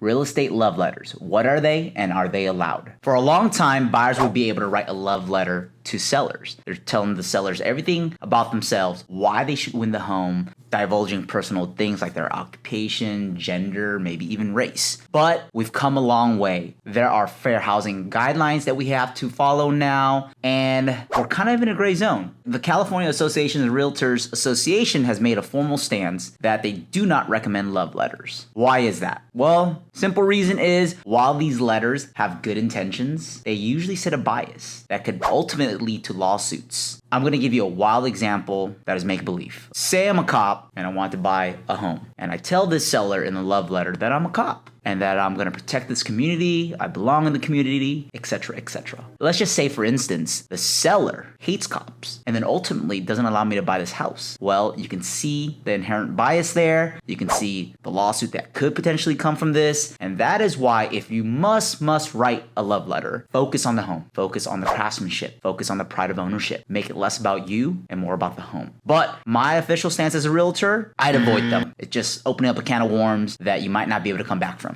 real estate love letters. What are they and are they allowed? For a long time, buyers would be able to write a love letter to sellers. They're telling the sellers everything about themselves, why they should win the home, divulging personal things like their occupation, gender, maybe even race. But we've come a long way. There are fair housing guidelines that we have to follow now, and we're kind of in a gray zone. The California Association of Realtors Association has made a formal stance that they do not recommend love letters. Why is that? Well, simple reason is while these letters have good intentions, they usually set a bias that could ultimately lead to lawsuits. I'm going to give you a wild example that is make-believe. Say I'm a cop and I want to buy a home, and I tell this seller in the love letter that I'm a cop and that I'm going to protect this community, I belong in the community, etc., etc. Let's just say, for instance, the seller hates cops and then ultimately doesn't allow me to buy this house. Well, you can see the inherent bias there. You can see the lawsuit that could potentially come from this. And that is why if you must write a love letter, focus on the home, focus on the craftsmanship, focus on the pride of ownership, make it less about you and more about the home. But my official stance as a realtor, I'd avoid them. It's just opening up a can of worms that you might not be able to come back from.